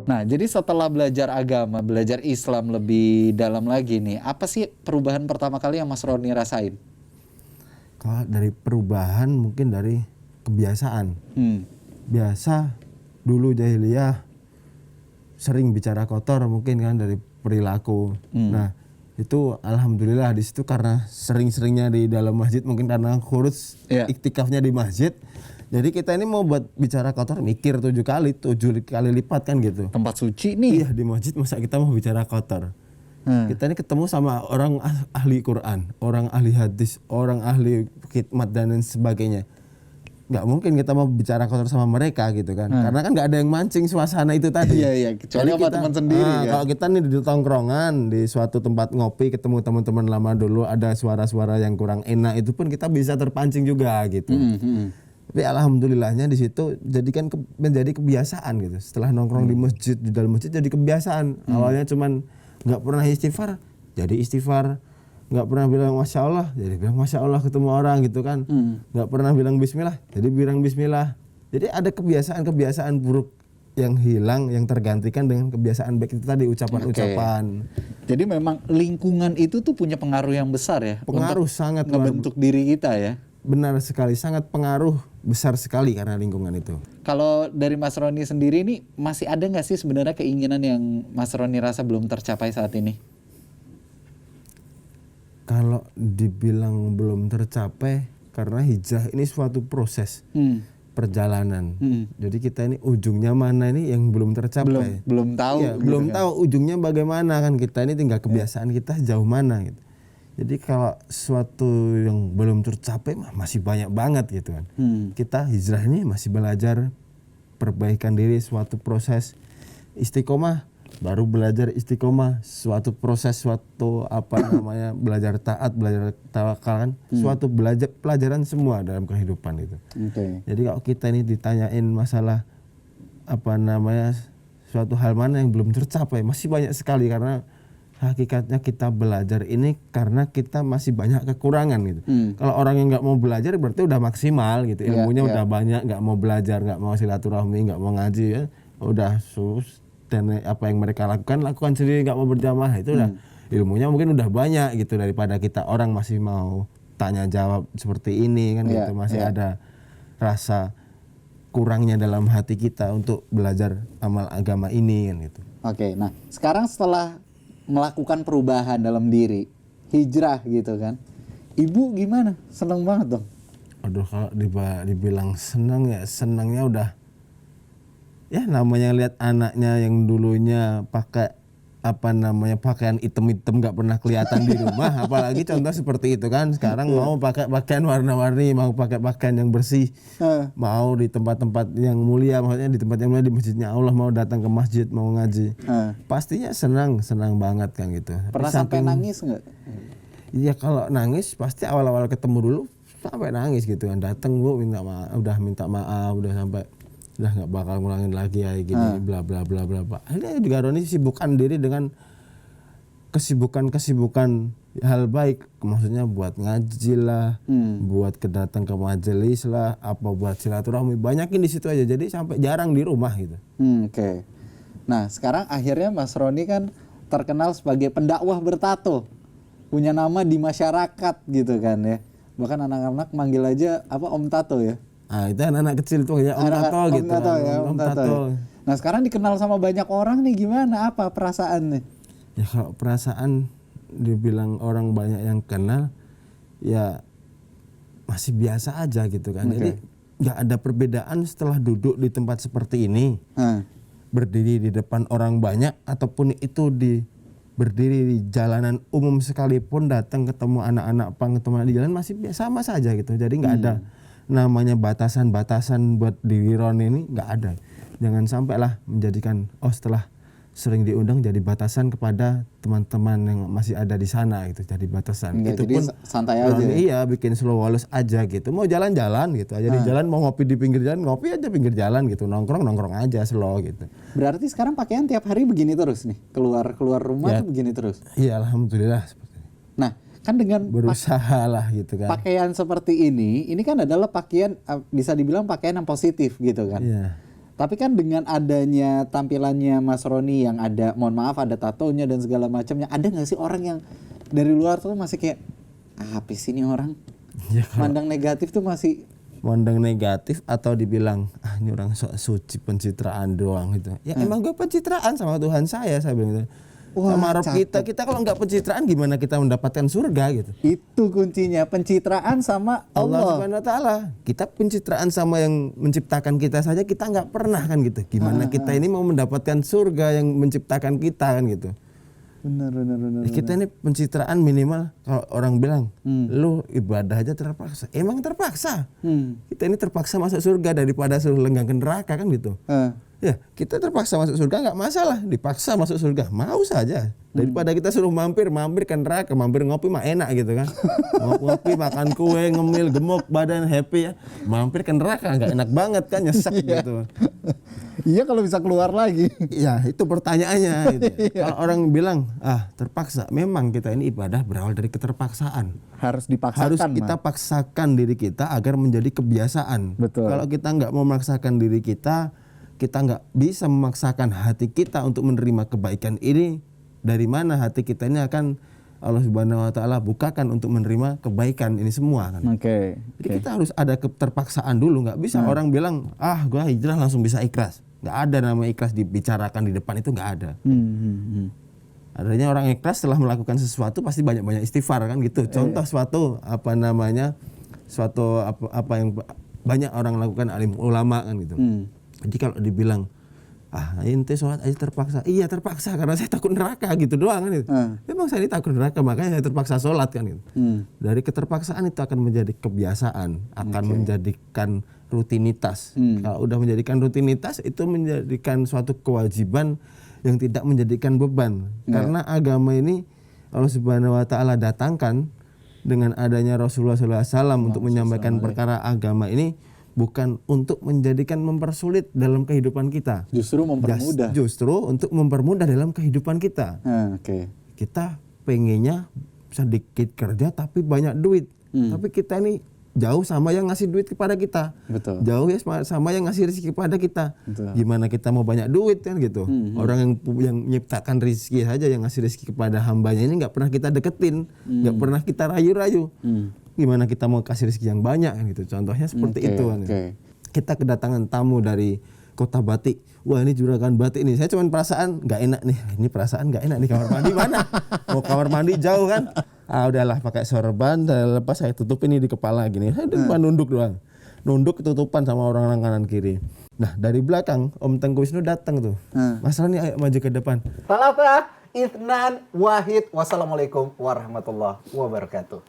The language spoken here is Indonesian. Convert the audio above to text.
Nah, jadi setelah belajar agama, belajar Islam lebih dalam lagi nih, apa sih perubahan pertama kali yang Mas Roni rasain? Kalau dari perubahan mungkin dari kebiasaan. Biasa dulu jahiliyah sering bicara kotor mungkin kan dari perilaku. Nah, itu alhamdulillah di situ karena sering-seringnya di dalam masjid, mungkin karena kurus iktikafnya di masjid. Jadi kita ini mau buat bicara kotor mikir 7 kali lipat kan gitu. Tempat suci nih. Iya, di masjid masa kita mau bicara kotor. Kita ini ketemu sama orang ahli Quran, orang ahli hadis, orang ahli khidmat dan lain sebagainya. Nggak mungkin kita mau bicara kotor sama mereka gitu kan. Karena kan nggak ada yang mancing suasana itu tadi. Iya, kecuali sama teman sendiri kan. Kalau kita nih di tongkrongan, di suatu tempat ngopi, ketemu teman-teman lama dulu, ada suara-suara yang kurang enak, itu pun kita bisa terpancing juga gitu. Tapi alhamdulillahnya di situ jadikan menjadi kebiasaan gitu. Setelah nongkrong di masjid, di dalam masjid jadi kebiasaan. Awalnya cuman nggak pernah istighfar, jadi istighfar. Nggak pernah bilang Masya Allah, jadi bilang Masya Allah ketemu orang gitu kan. Nggak pernah bilang Bismillah, jadi bilang Bismillah. Jadi ada kebiasaan-kebiasaan buruk yang hilang, yang tergantikan dengan kebiasaan baik itu tadi, ucapan-ucapan. Jadi memang lingkungan itu tuh punya pengaruh yang besar ya. Pengaruh sangat ngebentuk diri kita ya. Benar sekali, sangat pengaruh besar sekali karena lingkungan itu. Kalau dari Mas Roni sendiri nih, masih ada nggak sih sebenarnya keinginan yang Mas Roni rasa belum tercapai saat ini? Kalau dibilang belum tercapai, karena hijrah ini suatu proses perjalanan. Jadi kita ini ujungnya mana ini yang belum tercapai. Belum tahu. Ya, gitu belum kan? tahu ujungnya bagaimana kan, kita ini tinggal kebiasaan kita jauh mana gitu. Jadi kalau suatu yang belum tercapai masih banyak banget gitu kan. Kita hijrah ini masih belajar perbaikan diri, suatu proses istiqomah, baru belajar istiqomah, suatu proses, suatu belajar taat, belajar tawakal kan, suatu pelajaran semua dalam kehidupan itu. Jadi kalau kita ini ditanyain masalah suatu hal mana yang belum tercapai, masih banyak sekali karena hakikatnya kita belajar ini karena kita masih banyak kekurangan gitu. Kalau orang yang nggak mau belajar berarti udah maksimal gitu, ilmunya udah banyak, nggak mau belajar, nggak mau silaturahmi, nggak mau ngaji ya, udah sus. Dan apa yang mereka lakukan sendiri, nggak mau berjamaah, itu udah ilmunya mungkin udah banyak gitu daripada kita orang masih mau tanya jawab seperti ini kan gitu, masih ada rasa kurangnya dalam hati kita untuk belajar amal agama ini kan gitu. Nah sekarang setelah melakukan perubahan dalam diri, hijrah gitu kan, Ibu gimana? Seneng banget dong? Aduh, kalau dibilang senang ya senangnya udah, ya namanya lihat anaknya yang dulunya pakai pakaian hitam-hitam nggak pernah kelihatan di rumah, apalagi contoh seperti itu kan, sekarang mau pakai pakaian warna-warni, mau pakai pakaian yang bersih, mau di tempat-tempat yang mulia, maksudnya di tempat yang mulia, di masjidnya Allah, mau datang ke masjid, mau ngaji, pastinya senang banget kan gitu. Pernah sampai nangis nggak? Iya, kalau nangis pasti awal-awal ketemu dulu sampai nangis gitu kan, datang Bu minta maaf, udah sampai udah nggak bakal ngulangin lagi ya gini, bla bla bla bla. Akhirnya juga Roni sibukkan diri dengan kesibukan hal baik, maksudnya buat ngaji lah, buat kedatang ke majelis lah, buat silaturahmi, banyakin di situ aja, jadi sampai jarang di rumah gitu. Nah sekarang akhirnya Mas Roni kan terkenal sebagai pendakwah bertato, punya nama di masyarakat gitu kan ya, bahkan anak-anak manggil aja Om Tato ya. Itu anak-anak kecil tuh ya Om Tato gitu. Om Tato. Nah sekarang dikenal sama banyak orang nih, gimana? Apa perasaan nih? Ya kalau perasaan dibilang orang banyak yang kenal, ya masih biasa aja gitu kan. Jadi nggak ada perbedaan setelah duduk di tempat seperti ini, berdiri di depan orang banyak, ataupun itu berdiri di jalanan umum sekalipun, datang ketemu anak-anak ketemu di jalan, masih sama saja gitu. Jadi nggak ada namanya batasan-batasan buat diri Roni ini, nggak ada. Jangan sampailah menjadikan setelah sering diundang jadi batasan kepada teman-teman yang masih ada di sana gitu, jadi batasan. Itu pun santai aja. Iya, bikin slow walls aja gitu. Mau jalan-jalan gitu aja di jalan, mau ngopi di pinggir jalan, ngopi aja pinggir jalan gitu, nongkrong aja slow gitu. Berarti sekarang pakaian tiap hari begini terus nih, keluar rumah tuh begini terus. Iya, alhamdulillah seperti ini. Nah, kan dengan berusaha lah gitu kan. Pakaian seperti ini kan adalah pakaian bisa dibilang pakaian yang positif gitu kan. Tapi kan dengan adanya tampilannya Mas Roni yang ada, mohon maaf, ada tatonya dan segala macamnya, ada nggak sih orang yang dari luar tuh masih kayak, apa sih ini orang? Ya, Mandang negatif tuh masih, mandang negatif atau dibilang ini orang sok suci pencitraan doang gitu. Ya emang gue pencitraan sama Tuhan saya bilang gitu. Wah, Sama Rob cakep. kita kalau nggak pencitraan gimana kita mendapatkan surga gitu. itu kuncinya, pencitraan sama Allah Allah. Subhanahu wa taala. Kita pencitraan sama yang menciptakan kita saja kita nggak pernah kan gitu. Gimana kita ini mau mendapatkan surga yang menciptakan kita kan gitu. Benar. Kita ini pencitraan minimal kalau orang bilang lu ibadah aja terpaksa. Emang terpaksa. Kita ini terpaksa masuk surga daripada suruh lenggang ke neraka kan gitu. Ya kita terpaksa masuk surga nggak masalah. Dipaksa masuk surga mau saja. Daripada kita suruh mampir ke neraka, mampir ngopi mah enak gitu kan. Ngopi makan kue ngemil gemuk badan happy ya. Mampir ke neraka nggak enak banget kan, nyesek gitu. Iya kalau bisa keluar lagi. Ya itu pertanyaannya gitu. Kalau orang bilang terpaksa, memang kita ini ibadah berawal dari keterpaksaan. Harus dipaksakan. Harus kita paksakan diri kita agar menjadi kebiasaan. Betul. Kalau kita nggak memaksakan diri kita nggak bisa memaksakan hati kita untuk menerima kebaikan ini. Dari mana hati kita ini akan Allah Subhanahu wa taala bukakan untuk menerima kebaikan ini semua kan. Oke. Jadi kita harus ada keterpaksaan dulu, nggak bisa orang bilang gua hijrah langsung bisa ikhlas. Nggak ada nama ikhlas dibicarakan di depan, itu nggak ada. Adanya orang ikhlas setelah melakukan sesuatu pasti banyak-banyak istighfar kan gitu. Contoh suatu apa yang banyak orang lakukan, alim ulama kan gitu. Jadi kalau dibilang ente sholat aja terpaksa, iya terpaksa karena saya takut neraka gitu doang kan gitu. Memang saya ini takut neraka makanya saya terpaksa sholat kan gitu. Dari keterpaksaan itu akan menjadi kebiasaan, akan menjadikan rutinitas. Kalau udah menjadikan rutinitas itu menjadikan suatu kewajiban yang tidak menjadikan beban. Karena agama ini Allah Subhanahu wa taala datangkan dengan adanya Rasulullah SAW untuk menyampaikan perkara agama ini bukan untuk menjadikan mempersulit dalam kehidupan kita. Justru mempermudah. Justru untuk mempermudah dalam kehidupan kita. Kita pengennya sedikit kerja tapi banyak duit. Tapi kita ini jauh sama yang ngasih duit kepada kita. Betul. Jauh ya sama yang ngasih rezeki kepada kita. Betul. Gimana kita mau banyak duit kan gitu. Orang yang menciptakan rezeki saja, yang ngasih rezeki kepada hambanya ini nggak pernah kita deketin, nggak pernah kita rayu-rayu. Gimana kita mau kasih rezeki yang banyak kan gitu. Contohnya seperti itu kan. Kita kedatangan tamu dari Kota Batik. Wah ini juragan batik nih. Saya cuman perasaan nggak enak nih. Ini perasaan nggak enak nih, kamar mandi mana? Mau kamar mandi jauh kan? Udahlah pakai sorban, dan lepas saya tutup ini di kepala gini. Saya cuma nunduk doang. Nunduk ketutupan sama orang kanan kiri. Nah dari belakang Om Tengku Wisnu datang tuh. Mas Roni ayo maju ke depan. Talata, Ithnan, Wahid. Wassalamualaikum warahmatullahi wabarakatuh.